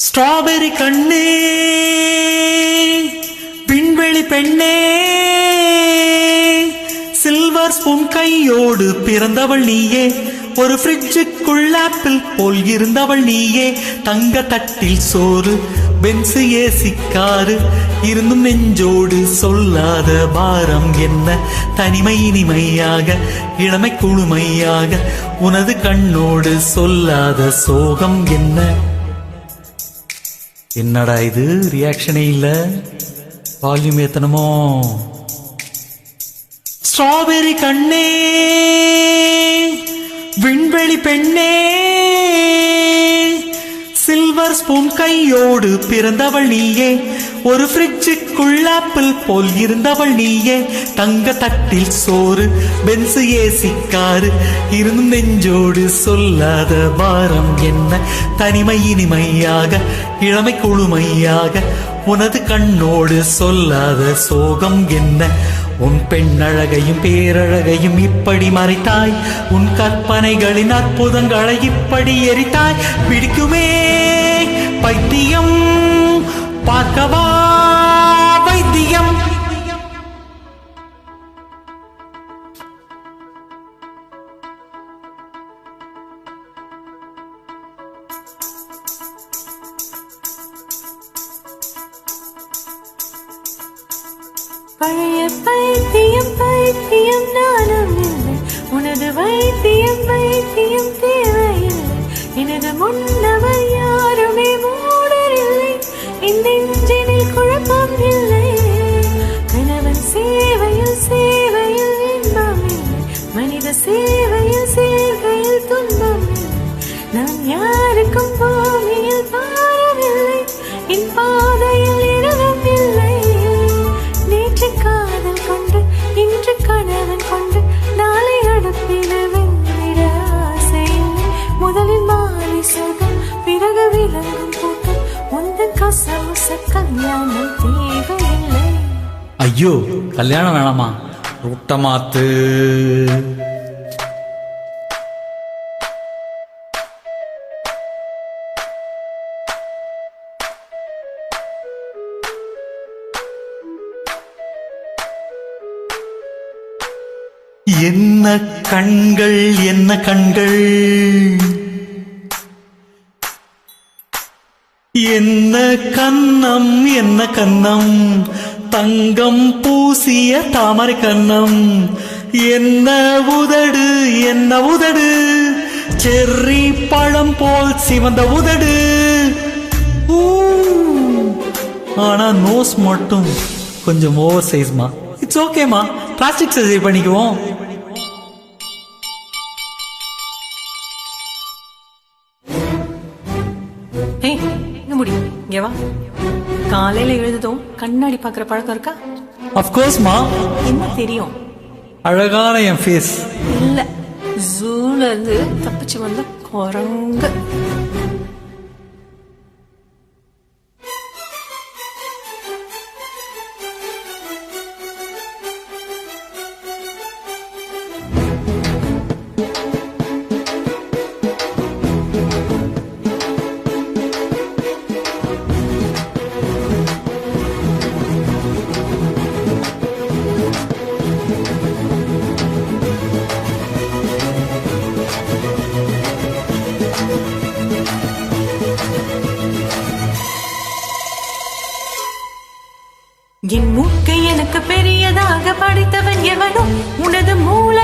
Strawberry கண்ணே, விண்வெளி பெண்ணே, சில்வர் ஸ்பூன் கையோடு பிறந்தவள் நீயே, ஒரு ஃப்ரிட்ஜுக்குள் ஆப்பிள் போல் இருந்தவள் நீயே, தங்க தட்டில் சோறு, பென்சு ஏசி காரு, இருந்தும் நெஞ்சோடு சொல்லாத பாரம் என்ன, தனிமை இனிமையாக இளமை குழுமையாக, உனது கண்ணோடு சொல்லாத சோகம் என்ன. என்னடா இது, ரியாக்ஷனே இல்ல, வால்யூம் ஏத்தனமோ? ஸ்ட்ராபெரி கண்ணே, விண்வெளி பெண்ணே, சில்வர் ஸ்பூன் கையோடு பிறந்தவள் நீயே, ஒரு ஃப்ரிட்ஜுக்குள் ஆப்பிள் போல் இருந்தவள் நீயே, தங்க தட்டில் சோறு, பென்சு ஏசி காரு, இருந்தும் நெஞ்சோடு சொல்லாத பாரம் என்ன, தனிமை இனிமையாக இளமை குழுமையாக, உனது கண்ணோடு சொல்லாத சோகம் என்ன. உன் பெண்ணழகையும் பேரழகையும் இப்படி மறைத்தாய், உன் கற்பனைகளின் அற்புதங்களை இப்படி எரித்தாய். பிடிக்குமே பைத்தியம், பார்க்கவா வைத்தியம். பழைய பைத்தியம் பைத்தியம் நானும் இல்லை, உனது வைத்தியம் வைத்தியம் தேவையில்லை, எனது முன்னவர் யாருமே மூடரில்லை, இந்த நெஞ்சினில் குழப்பம் இல்லை, கணவன் சேவையில் சேவையில் இன்பம் இல்லை, மனித சேவையில் சேர்க்கையில் துன்பம் இல்லை, நான் யாருக்கும் பூமியில் பாரமில்லை, என் பாதையில் இடமும் இல்லை, காதல் கொண்டு இன்று கணவன் கொண்டு நாளை அடுப்பில் வெந்திட ஆசையில்லை, முதலில் மாலை சுகம் பிறகு விலங்கும் கூட்டம், உந்தன் கசமுச கல்யாணம் தேவையில்லை. ஐயோ, கல்யாணம் வேணாமா, ரூட்ட மாத்து. என்ன கண்கள் என்ன கண்கள், என்ன கன்னம் என்ன கன்னம், தங்கம் பூசிய தாமரை கன்னம், என்ன உதடு என்ன உதடு, செர்ரி பழம் போல் சிவந்த உதடு. ஆனா நோஸ் மட்டும் கொஞ்சம் ஓவர் சைஸ்மா. இட்ஸ் ஓகேமா, பிளாஸ்டிக் சர்ஜரி பண்ணிக்குவோம். காலையில எழுதும் கண்ணாடி பாக்குற பழக்கம் இருக்கா? அப்கோர்ஸ்மா. என்ன தெரியும்? அழகான என் ஃபேஸ் இல்ல, ஜூல இருந்து தப்பிச்சு வந்த குரங்கு. என் மூக்கை எனக்கு பெரியதாக படைத்தவன் எவனோ, உனது மூல